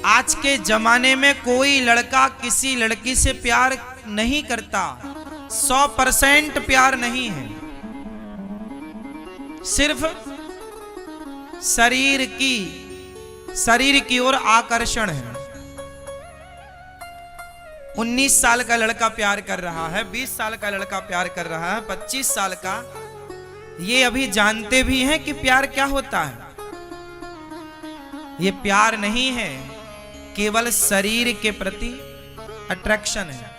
आज के जमाने में कोई लड़का किसी लड़की से प्यार नहीं करता, 100% प्यार नहीं है, सिर्फ शरीर की ओर आकर्षण है। 19 साल का लड़का प्यार कर रहा है, 20 साल का लड़का प्यार कर रहा है, 25 साल का, ये अभी जानते भी हैं कि प्यार क्या होता है। ये प्यार नहीं है, केवल शरीर के प्रति अट्रैक्शन है,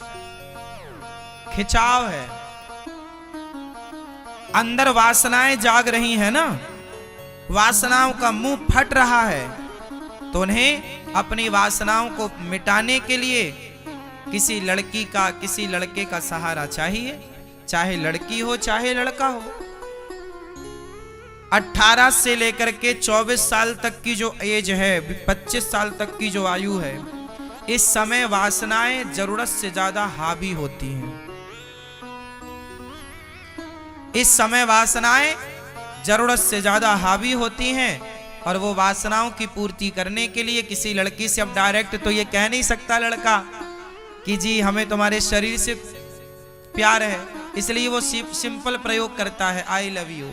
खिंचाव है। अंदर वासनाएं जाग रही हैं ना, वासनाओं का मुंह फट रहा है, तो उन्हें अपनी वासनाओं को मिटाने के लिए किसी लड़की का, किसी लड़के का सहारा चाहिए, चाहे लड़की हो चाहे लड़का हो। 18 से लेकर के 24 साल तक की जो एज है, 25 साल तक की जो आयु है, इस समय वासनाएं जरूरत से ज्यादा हावी होती हैं। इस समय वासनाएं जरूरत से ज्यादा हावी होती हैं और वो वासनाओं की पूर्ति करने के लिए किसी लड़की से अब डायरेक्ट तो ये कह नहीं सकता लड़का कि जी हमें तुम्हारे शरीर से प्यार है, इसलिए वो सिंपल प्रयोग करता है, आई लव यू,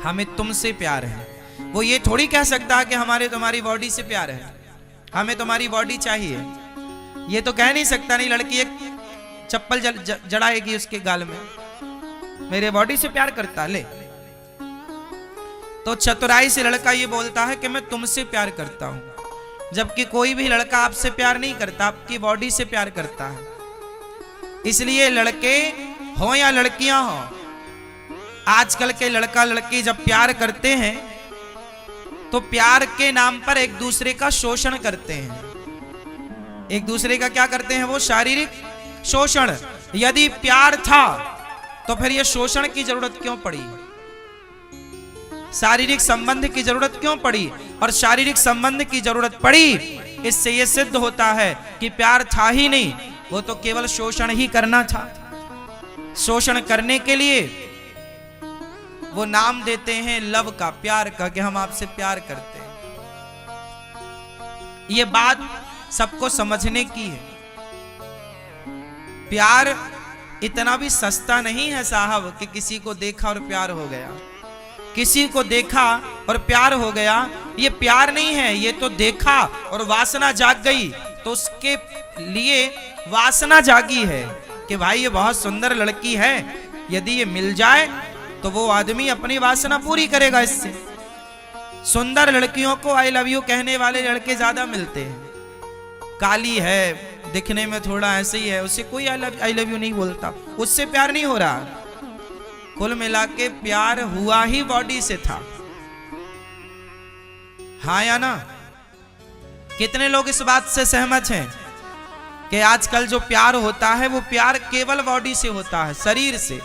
हमें तुमसे प्यार है। वो ये थोड़ी कह सकता है कि हमारे तुम्हारी बॉडी से प्यार है, हमें तुम्हारी बॉडी चाहिए, ये तो कह नहीं सकता। नहीं, लड़की एक चप्पल जड़ाएगी उसके गाल में, मेरे बॉडी से प्यार करता ले। तो चतुराई से लड़का ये बोलता है कि मैं तुमसे प्यार करता हूं, जबकि कोई भी लड़का आपसे प्यार नहीं करता, आपकी बॉडी से प्यार करता है। इसलिए लड़के हो या लड़कियां हो, आजकल के लड़का लड़की जब प्यार करते हैं तो प्यार के नाम पर एक दूसरे का शोषण करते हैं। एक दूसरे का क्या करते हैं? वो शारीरिक शोषण। यदि प्यार था तो फिर ये शोषण की जरूरत क्यों पड़ी? शारीरिक संबंध की जरूरत क्यों पड़ी? और शारीरिक संबंध की जरूरत पड़ी, इससे ये सिद्ध होता है कि प्यार था ही नहीं, वो तो केवल शोषण ही करना था। शोषण करने के लिए वो नाम देते हैं लव का, प्यार का, कि हम आपसे प्यार करते हैं। ये बात सबको समझने की है। प्यार इतना भी सस्ता नहीं है साहब कि किसी को देखा और प्यार हो गया। किसी को देखा और प्यार हो गया, ये प्यार नहीं है। ये तो देखा और वासना जाग गई, तो उसके लिए वासना जागी है कि भाई ये बहुत सुंदर लड़की है, यदि ये मिल जाए तो वो आदमी अपनी वासना पूरी करेगा इससे। सुंदर लड़कियों को आई लव यू कहने वाले लड़के ज्यादा मिलते हैं। काली है, दिखने में थोड़ा ऐसे ही है, उससे कोई आई लव यू नहीं बोलता, उससे प्यार नहीं हो रहा। कुल मिला के प्यार हुआ ही बॉडी से था। हाँ या ना? कितने लोग इस बात से सहमत हैं कि आजकल जो प्यार होता है वो प्यार केवल बॉडी से होता है, शरीर से,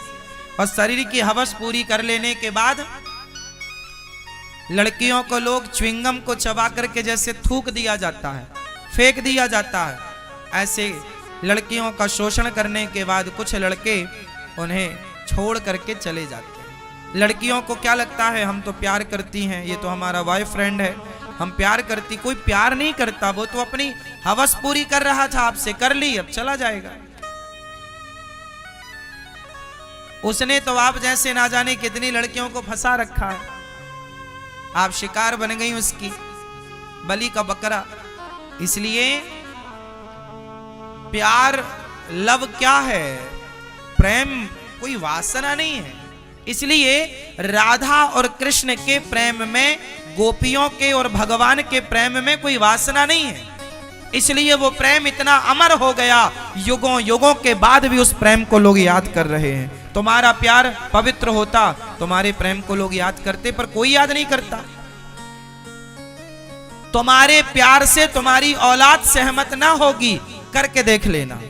और शरीर की हवस पूरी कर लेने के बाद लड़कियों को लोग च्युइंगम को चबा करके जैसे थूक दिया जाता है, फेंक दिया जाता है, ऐसे लड़कियों का शोषण करने के बाद कुछ लड़के उन्हें छोड़ करके चले जाते हैं। लड़कियों को क्या लगता है, हम तो प्यार करती हैं, ये तो हमारा बॉयफ्रेंड है, हम प्यार करती। कोई प्यार नहीं करता, वो तो अपनी हवस पूरी कर रहा था आपसे, कर ली, अब चला जाएगा। उसने तो आप जैसे ना जाने कितनी लड़कियों को फंसा रखा है, आप शिकार बन गई उसकी, बलि का बकरा। इसलिए प्यार, लव क्या है? प्रेम कोई वासना नहीं है। इसलिए राधा और कृष्ण के प्रेम में, गोपियों के और भगवान के प्रेम में कोई वासना नहीं है। इसलिए वो प्रेम इतना अमर हो गया, युगों युगों के बाद भी उस प्रेम को लोग याद कर रहे हैं। तुम्हारा प्यार पवित्र होता, तुम्हारे प्रेम को लोग याद करते, पर कोई याद नहीं करता। तुम्हारे प्यार से तुम्हारी औलाद सहमत ना होगी, करके देख लेना।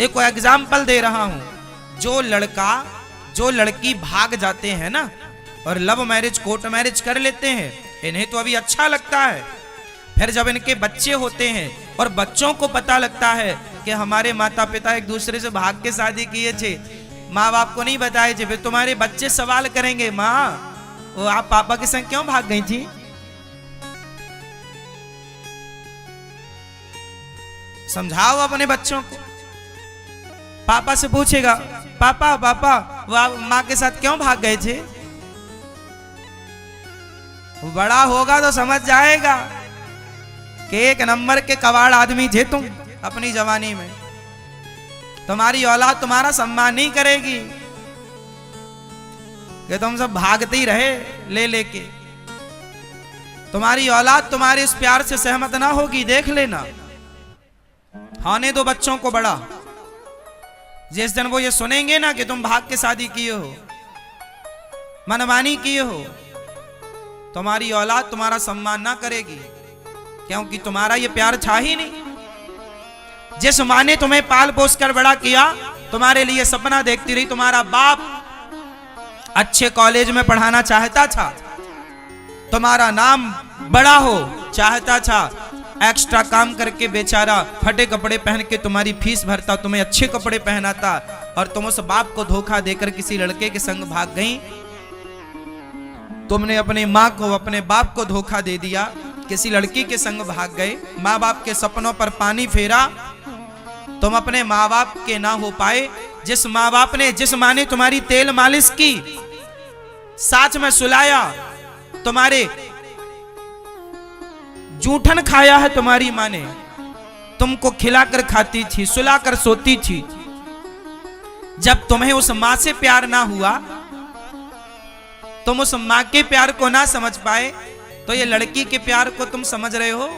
एक एग्जाम्पल दे रहा हूं, जो लड़का जो लड़की भाग जाते हैं ना और लव मैरिज, कोर्ट मैरिज कर लेते हैं, इन्हें तो अभी अच्छा लगता है। फिर जब इनके बच्चे होते हैं और बच्चों को पता लगता है कि हमारे माता पिता एक दूसरे से भाग के शादी किए थे, माँ बाप को नहीं बताए थे, फिर तुम्हारे बच्चे सवाल करेंगे, माँ वो आप पापा के संग क्यों भाग गई थी? समझाओ अपने बच्चों को। पापा से पूछेगा, पापा पापा वो माँ के साथ क्यों भाग गए थे? बड़ा होगा तो समझ जाएगा कि एक नंबर के कबाड़ आदमी थे तुम अपनी जवानी में। तुम्हारी औलाद तुम्हारा सम्मान नहीं करेगी कि तुम सब भागते ही रहे ले लेके। तुम्हारी औलाद तुम्हारे इस प्यार से सहमत ना होगी, देख लेना। होने दो बच्चों को बड़ा। जिस दिन वो ये सुनेंगे ना कि तुम भाग के शादी किए हो, मनमानी किए हो, तुम्हारी औलाद तुम्हारा सम्मान ना करेगी, क्योंकि तुम्हारा ये प्यार था ही नहीं। जिस माँ ने तुम्हें पाल पोस कर बड़ा किया, तुम्हारे लिए सपना देखती रही, तुम्हारा बाप अच्छे कॉलेज में पढ़ाना चाहता था, तुम्हारा नाम बड़ा हो चाहता था, एक्स्ट्रा काम करके बेचारा फटे कपड़े पहन के तुम्हारी फीस भरता, तुम्हें अच्छे कपड़े पहनाता, और तुम उस बाप को धोखा देकर किसी लड़के के संग भाग गई। तुमने अपने माँ को, अपने बाप को धोखा दे दिया, किसी लड़की के संग भाग गए, माँ बाप के सपनों पर पानी फेरा। तुम अपने माँ बाप के ना हो पाए। जिस माँ बाप ने, जिस माँ ने तुम्हारी तेल मालिश की, साथ में सुलाया, तुम्हारे जूठन खाया है तुम्हारी माँ ने, तुमको खिलाकर खाती थी, सुलाकर सोती थी। जब तुम्हें उस माँ से प्यार ना हुआ, तुम उस माँ के प्यार को ना समझ पाए, तो ये लड़की के प्यार को तुम समझ रहे हो?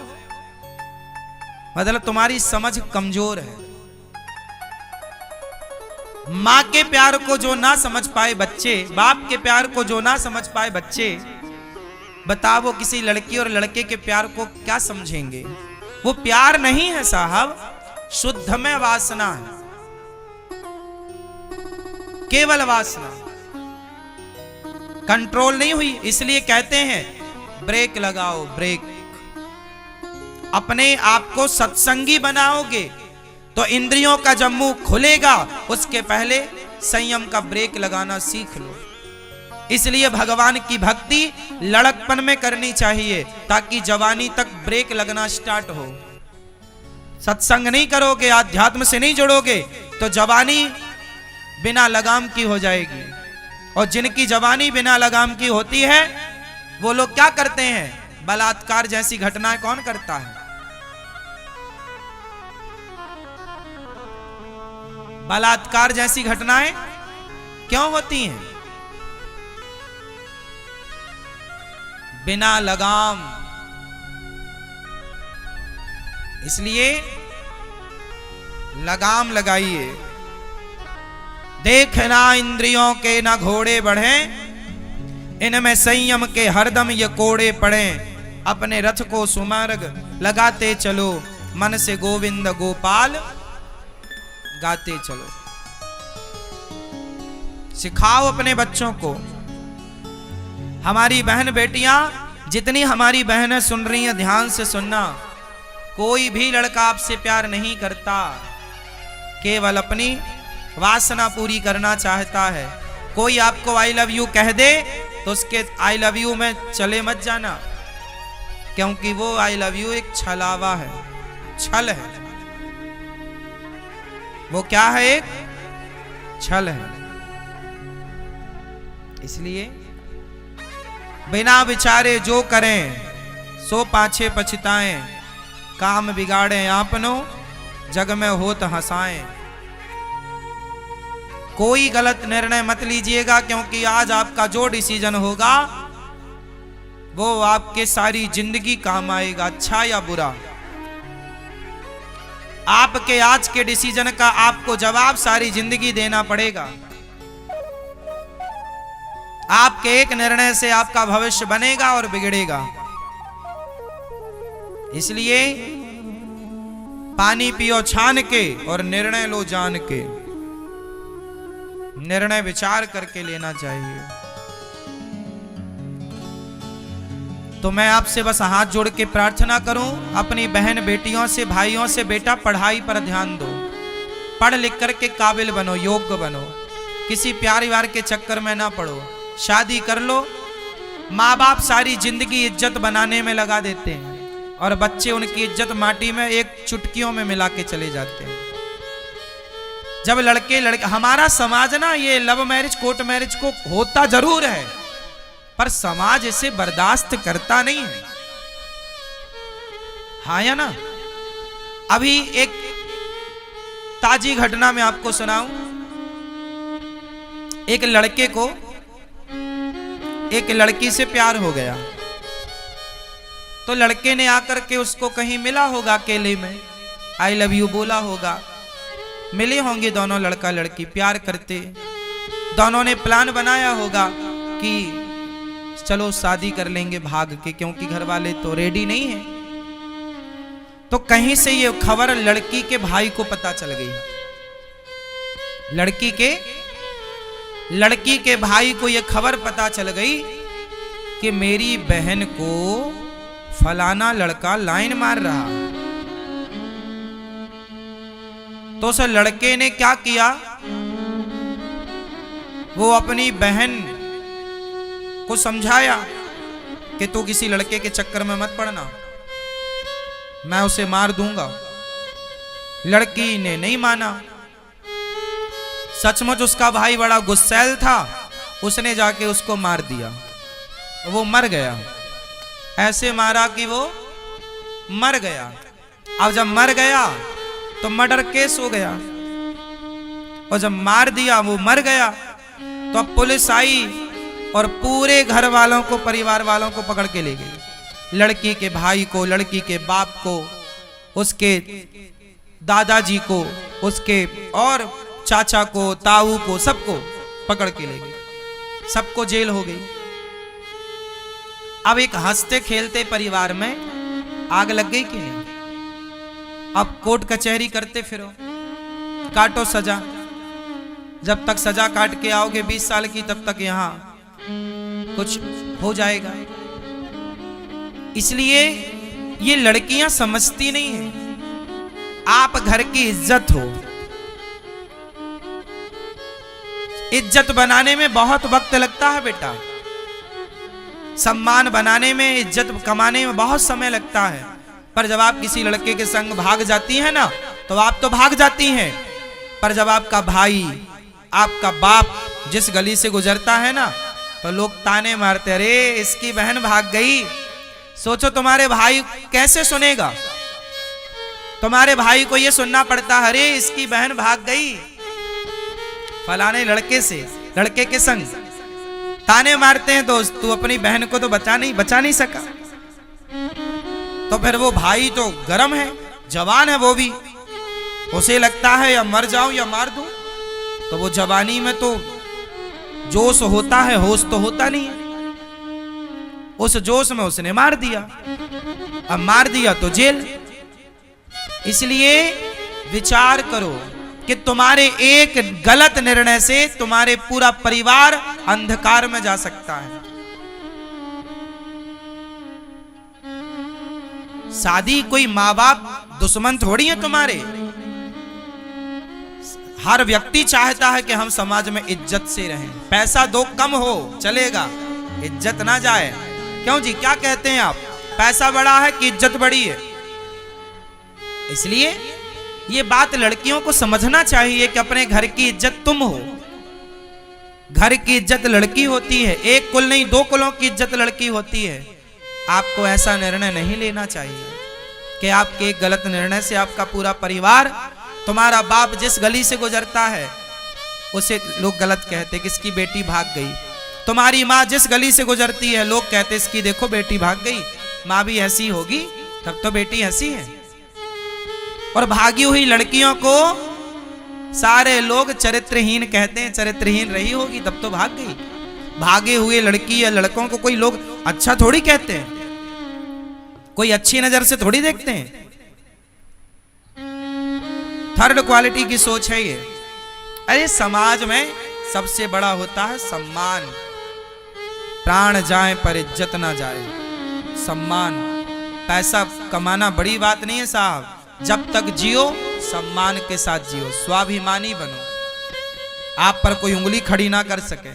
मतलब तुम्हारी समझ कमजोर है। माँ के प्यार को जो ना समझ पाए बच्चे, बाप के प्यार को जो ना समझ पाए बच्चे, बताओ वो किसी लड़की और लड़के के प्यार को क्या समझेंगे? वो प्यार नहीं है साहब, शुद्ध में वासना है, केवल वासना, कंट्रोल नहीं हुई। इसलिए कहते हैं ब्रेक लगाओ, ब्रेक। अपने आप को सत्संगी बनाओगे तो इंद्रियों का जब मुंह खुलेगा, उसके पहले संयम का ब्रेक लगाना सीख लो। इसलिए भगवान की भक्ति लड़कपन में करनी चाहिए, ताकि जवानी तक ब्रेक लगना स्टार्ट हो। सत्संग नहीं करोगे, आध्यात्म से नहीं जुड़ोगे, तो जवानी बिना लगाम की हो जाएगी। और जिनकी जवानी बिना लगाम की होती है, वो लोग क्या करते हैं? बलात्कार जैसी घटनाएं कौन करता है? बलात्कार जैसी घटनाएं क्यों होती हैं? बिना लगाम। इसलिए लगाम लगाइए। देखना इंद्रियों के ना घोड़े बढ़े, इनमें संयम के हरदम ये कोड़े पड़े। अपने रथ को सुमार्ग लगाते चलो, मन से गोविंद गोपाल गाते चलो। सिखाओ अपने बच्चों को। हमारी बहन बेटियां, जितनी हमारी बहनें सुन रही हैं, ध्यान से सुनना। कोई भी लड़का आपसे प्यार नहीं करता, केवल अपनी वासना पूरी करना चाहता है। कोई आपको आई लव यू कह दे तो उसके आई लव यू में चले मत जाना, क्योंकि वो आई लव यू एक छलावा है, छल है। वो क्या है? एक छल है। इसलिए बिना विचारे जो करें सो पाछे पछताएं, काम बिगाड़े आपनो जग में होत हंसाएं। कोई गलत निर्णय मत लीजिएगा, क्योंकि आज आपका जो डिसीजन होगा वो आपके सारी जिंदगी काम आएगा, अच्छा या बुरा। आपके आज के डिसीजन का आपको जवाब सारी जिंदगी देना पड़ेगा। आपके एक निर्णय से आपका भविष्य बनेगा और बिगड़ेगा। इसलिए पानी पियो छान के और निर्णय लो जान के। निर्णय विचार करके लेना चाहिए। तो मैं आपसे बस हाथ जोड़ के प्रार्थना करूं, अपनी बहन बेटियों से, भाइयों से, बेटा पढ़ाई पर ध्यान दो, पढ़ लिख करके काबिल बनो, योग्य बनो। किसी प्यार व्यार के चक्कर में ना पड़ो। शादी कर लो, माँ बाप सारी जिंदगी इज्जत बनाने में लगा देते हैं, और बच्चे उनकी इज्जत माटी में एक चुटकियों में मिला के चले जाते हैं। जब लड़के हमारा समाज ना ये लव मैरिज कोर्ट मैरिज को होता जरूर है, पर समाज इसे बर्दाश्त करता नहीं है। हाँ या ना? अभी एक ताजी घटना मैं आपको सुनाऊं। एक लड़के को एक लड़की से प्यार हो गया, तो लड़के ने आकर के उसको कहीं मिला होगा अकेले में, आई लव यू बोला होगा, मिले होंगे दोनों लड़का लड़की प्यार करते, दोनों ने प्लान बनाया होगा कि चलो शादी कर लेंगे भाग के, क्योंकि घर वाले तो रेडी नहीं है। तो कहीं से ये खबर लड़की के भाई को पता चल गई। लड़की के भाई को ये खबर पता चल गई कि मेरी बहन को फलाना लड़का लाइन मार रहा। तो उस लड़के ने क्या किया, वो अपनी बहन को समझाया कि तू किसी लड़के के चक्कर में मत पड़ना, मैं उसे मार दूंगा। लड़की ने नहीं माना। सचमुच उसका भाई बड़ा गुस्सैल था, उसने जाके उसको मार दिया। वो मर गया, ऐसे मारा कि वो मर गया। अब जब मर गया तो मर्डर केस हो गया, और जब मार दिया वो मर गया, तो अब पुलिस आई और पूरे घर वालों को, परिवार वालों को पकड़ के ले गई। लड़की के भाई को, लड़की के बाप को, उसके दादाजी को, उसके और चाचा को, ताऊ को, सबको पकड़ के ले गई, सबको जेल हो गई। अब एक हंसते खेलते परिवार में आग लग गई कि नहीं? अब कोर्ट कचहरी करते फिरो, काटो सजा, जब तक सजा काट के आओगे 20 साल की, तब तक यहां कुछ हो जाएगा। इसलिए ये लड़कियां समझती नहीं है। आप घर की इज्जत हो, इज्जत बनाने में बहुत वक्त लगता है बेटा, सम्मान बनाने में, इज्जत कमाने में बहुत समय लगता है। पर जब आप किसी लड़के के संग भाग जाती हैं ना, तो आप तो भाग जाती हैं, पर जब आपका भाई, आपका बाप जिस गली से गुजरता है ना, तो लोग ताने मारते, अरे इसकी बहन भाग गई। सोचो तुम्हारे भाई कैसे सुनेगा? तुम्हारे भाई को यह सुनना पड़ता, अरे इसकी बहन भाग गई फलाने लड़के से, लड़के के संग। ताने मारते हैं दोस्त, तू अपनी बहन को तो बचा नहीं सका। तो फिर वो भाई तो गरम है, जवान है वो भी, उसे लगता है या मर जाऊं या मार दूं। तो वो जवानी में तो जोश होता है, होश तो होता नहीं है। उस जोश में उसने मार दिया, अब मार दिया तो जेल। इसलिए विचार करो कि तुम्हारे एक गलत निर्णय से तुम्हारे पूरा परिवार अंधकार में जा सकता है। शादी कोई माँ बाप दुश्मन थोड़ी है तुम्हारे। हर व्यक्ति चाहता है कि हम समाज में इज्जत से रहें। पैसा दो कम हो चलेगा, इज्जत ना जाए। क्यों जी, क्या कहते हैं आप? पैसा बड़ा है कि इज्जत बड़ी है? इसलिए ये बात लड़कियों को समझना चाहिए कि अपने घर की इज्जत तुम हो। घर की इज्जत लड़की होती है, एक कुल नहीं 2 कुलों की इज्जत लड़की होती है। आपको ऐसा निर्णय नहीं लेना चाहिए कि आपके एक गलत निर्णय से आपका पूरा परिवार, तुम्हारा बाप जिस गली से गुजरता है उसे लोग गलत कहते कि इसकी बेटी भाग गई। तुम्हारी माँ जिस गली से गुजरती है लोग कहते इसकी देखो बेटी भाग गई, माँ भी ऐसी होगी तब तो बेटी ऐसी है। और भागी हुई लड़कियों को सारे लोग चरित्रहीन कहते हैं, चरित्रहीन रही होगी तब तो भाग गई। भागे हुए लड़की या लड़कों को कोई लोग अच्छा थोड़ी कहते हैं, कोई अच्छी नजर से थोड़ी देखते हैं। थर्ड क्वालिटी की सोच है ये। अरे समाज में सबसे बड़ा होता है सम्मान। प्राण जाए पर इज्जत ना जाए। सम्मान, पैसा कमाना बड़ी बात नहीं है साहब। जब तक जियो सम्मान के साथ जियो, स्वाभिमानी बनो। आप पर कोई उंगली खड़ी ना कर सके,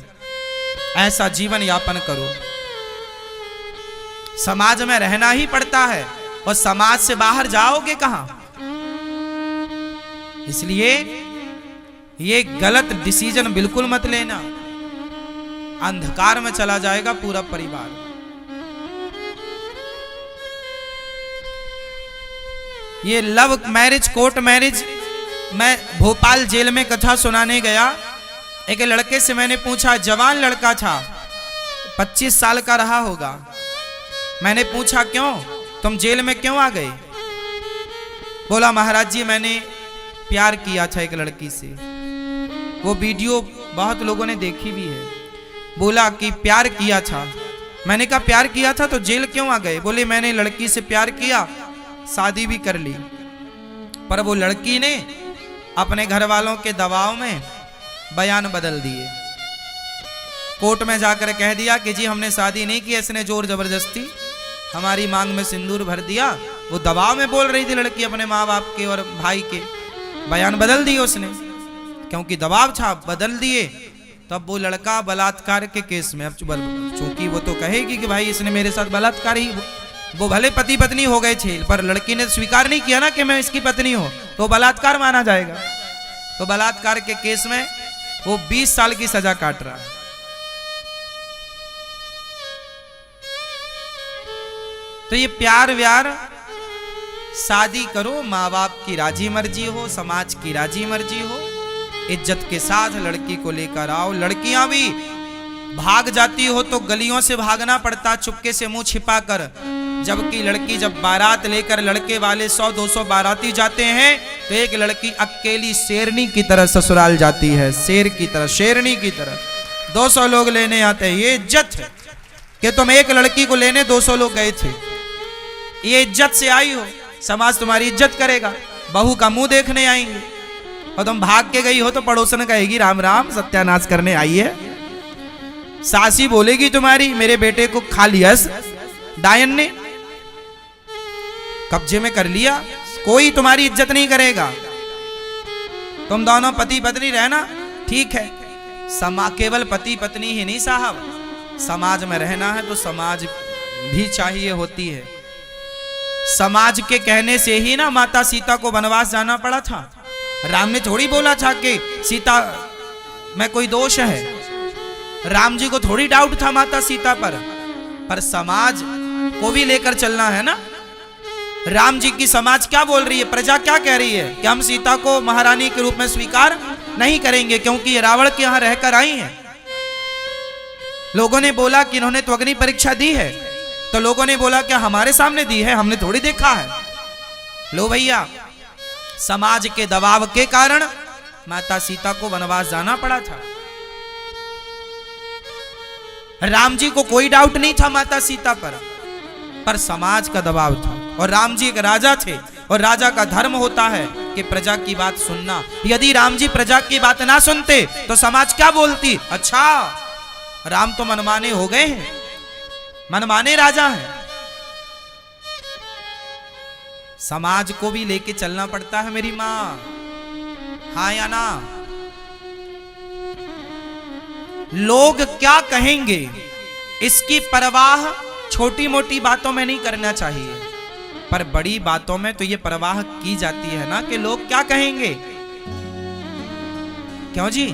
ऐसा जीवन यापन करो। समाज में रहना ही पड़ता है, और समाज से बाहर जाओगे कहां? इसलिए ये गलत डिसीजन बिल्कुल मत लेना, अंधकार में चला जाएगा पूरा परिवार। ये लव मैरिज, कोर्ट मैरिज, मैं भोपाल जेल में कथा सुनाने गया, एक लड़के से मैंने पूछा, जवान लड़का था, 25 साल का रहा होगा। मैंने पूछा क्यों, तुम जेल में क्यों आ गए? बोला महाराज जी मैंने प्यार किया था एक लड़की से। वो वीडियो बहुत लोगों ने देखी भी है। बोला कि प्यार किया था। मैंने कहा प्यार किया था तो जेल क्यों आ गए? बोले मैंने लड़की से प्यार किया, शादी भी कर ली, पर वो लड़की ने अपने घर वालों के दबाव में बयान बदल दिए। कोर्ट में जाकर कह दिया कि जी हमने शादी नहीं की, इसने जोर जबरदस्ती हमारी मांग में सिंदूर भर दिया। वो दबाव में बोल रही थी लड़की अपने माँ बाप के और भाई के, बयान बदल दिए उसने, क्योंकि दबाव था, बदल दिए। तब वो लड़का बलात्कार के केस में, अब चूंकि वो तो कहेगी कि भाई इसने मेरे साथ बलात्कार ही, वो भले पति पत्नी हो गए थे, पर लड़की ने स्वीकार नहीं किया ना कि मैं इसकी पत्नी हूं, तो बलात्कार माना जाएगा। तो बलात्कार के केस में वो 20 साल की सजा काट रहा है। तो ये प्यार व्यार, शादी करो, माँ बाप की राजी मर्जी हो, समाज की राजी मर्जी हो, इज्जत के साथ लड़की को लेकर आओ। लड़कियां भी भाग जाती हो तो गलियों से भागना पड़ता, चुपके से मुंह छिपा कर, जबकि लड़की जब बारात लेकर लड़के वाले 100-200 बाराती जाते हैं तो एक लड़की अकेली शेरनी की तरह ससुराल जाती है, शेर की तरह, शेरनी की तरह। 200 लोग लेने आते हैं। ये इज्जत है कि तुम एक लड़की को लेने 200 लोग गए थे, ये इज्जत से आई हो, समाज तुम्हारी इज्जत करेगा। बहू का मुंह देखने आएंगे और तुम भाग के गई हो तो पड़ोसन कहेगी राम राम सत्यानाश करने आई है। सासी बोलेगी तुम्हारी मेरे बेटे को खा लिया डायन ने, कब्जे में कर लिया, कोई तुम्हारी इज्जत नहीं करेगा। तुम दोनों पति पत्नी रहना ठीक है, केवल पति पत्नी ही नहीं साहब, समाज में रहना है तो समाज भी चाहिए होती है। समाज के कहने से ही ना माता सीता को वनवास जाना पड़ा था। राम ने थोड़ी बोला था कि सीता में कोई दोष है, राम जी को थोड़ी डाउट था माता सीता पर समाज को भी लेकर चलना है ना। राम जी की समाज क्या बोल रही है, प्रजा क्या कह रही है कि हम सीता को महारानी के रूप में स्वीकार नहीं करेंगे क्योंकि ये रावण के यहां रहकर आई हैं। लोगों ने बोला कि इन्होंने तो अग्नि परीक्षा दी है, तो लोगों ने बोला क्या हमारे सामने दी है, हमने थोड़ी देखा है। लो भैया, समाज के दबाव के कारण माता सीता को वनवास जाना पड़ा था। राम जी को कोई डाउट नहीं था माता सीता पर समाज का दबाव था। और राम जी एक राजा थे और राजा का धर्म होता है कि प्रजा की बात सुनना। यदि राम जी प्रजा की बात ना सुनते तो समाज क्या बोलती, अच्छा राम तो मनमाने हो गए हैं, मनमाने राजा हैं। समाज को भी लेके चलना पड़ता है मेरी मां, हाँ या ना। लोग क्या कहेंगे इसकी परवाह छोटी मोटी बातों में नहीं करना चाहिए, पर बड़ी बातों में तो ये परवाह की जाती है ना कि लोग क्या कहेंगे। क्यों जी,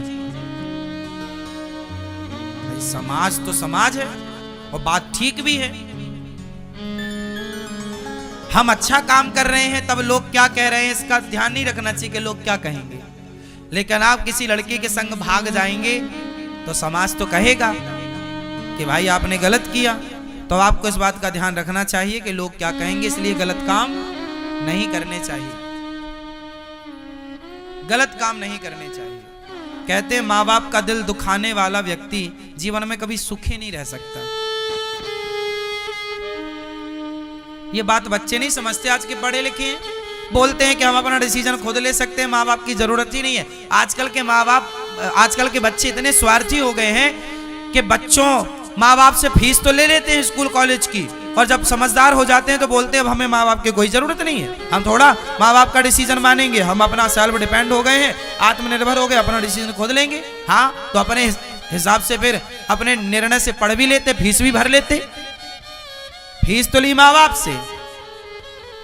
समाज तो समाज है और बात ठीक भी है। हम अच्छा काम कर रहे हैं तब लोग क्या कह रहे हैं इसका ध्यान नहीं रखना चाहिए कि लोग क्या कहेंगे। लेकिन आप किसी लड़की के संग भाग जाएंगे तो समाज तो कहेगा कि भाई आपने गलत किया। तो आपको इस बात का ध्यान रखना चाहिए कि लोग क्या कहेंगे, इसलिए गलत काम नहीं करने चाहिए, गलत काम नहीं करने चाहिए। कहते हैं माँ बाप का दिल दुखाने वाला व्यक्ति जीवन में कभी सुखी नहीं रह सकता। ये बात बच्चे नहीं समझते, आज के पढ़े लिखे हैं, बोलते हैं कि हम अपना डिसीजन खुद ले सकते हैं, माँ बाप की जरूरत ही नहीं है। आजकल के माँ बाप, आजकल के बच्चे इतने स्वार्थी हो गए हैं कि बच्चों माँ बाप से फीस तो ले लेते हैं स्कूल कॉलेज की, और जब समझदार हो जाते हैं तो बोलते हैं अब हमें माँ बाप की कोई जरूरत नहीं है, हम थोड़ा माँ बाप का डिसीजन मानेंगे, हम अपना सेल्फ डिपेंड हो गए हैं, आत्मनिर्भर हो गए, अपना डिसीजन खुद लेंगे। हाँ, तो अपने हिसाब से फिर अपने निर्णय से पढ़ भी लेते, फीस भी भर लेते। फीस तो ली माँ बाप से,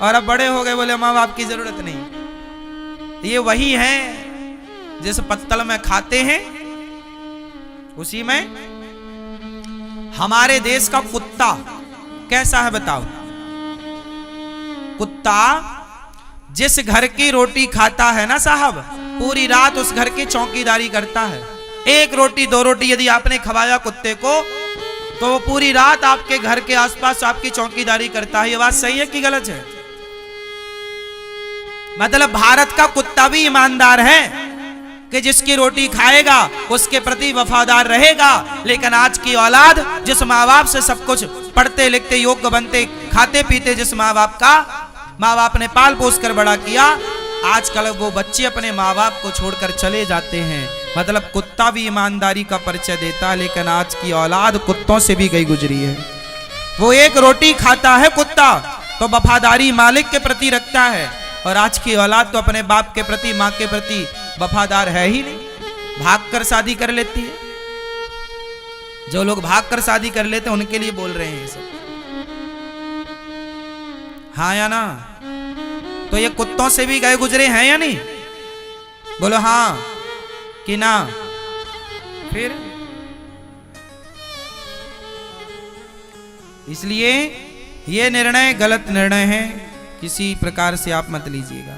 और अब बड़े हो गए, बोले माँ बाप की जरूरत नहीं। ये वही है जिस पत्तल में खाते हैं उसी में। हमारे देश का कुत्ता कैसा है बताओ? कुत्ता जिस घर की रोटी खाता है ना साहब, पूरी रात उस घर की चौकीदारी करता है। एक रोटी दो रोटी यदि आपने खवाया कुत्ते को, तो वो पूरी रात आपके घर के आसपास आपकी चौकीदारी करता है। ये बात सही है कि गलत है? मतलब भारत का कुत्ता भी ईमानदार है कि जिसकी रोटी खाएगा उसके प्रति वफादार रहेगा। लेकिन आज की औलाद जिस माँ बाप से सब कुछ पढ़ते लिखते योग्य बनते खाते पीते जिस माँ बाप ने पाल पोस कर बड़ा किया, आजकल वो बच्चे अपने माँ बाप को छोड़कर चले जाते हैं। मतलब कुत्ता भी ईमानदारी का परिचय देता है, लेकिन आज की औलाद कुत्तों से भी गई गुजरी है। वो एक रोटी खाता है कुत्ता तो वफादारी मालिक के प्रति रखता है, और आज की औलाद तो अपने बाप के प्रति माँ के प्रति वफादार है ही नहीं, भागकर शादी कर लेती है। जो लोग भागकर शादी कर लेते हैं उनके लिए बोल रहे हैं ये सब, हाँ या ना? तो ये कुत्तों से भी गए गुजरे हैं या नहीं? बोलो हाँ कि ना? फिर इसलिए ये निर्णय गलत निर्णय है, किसी प्रकार से आप मत लीजिएगा।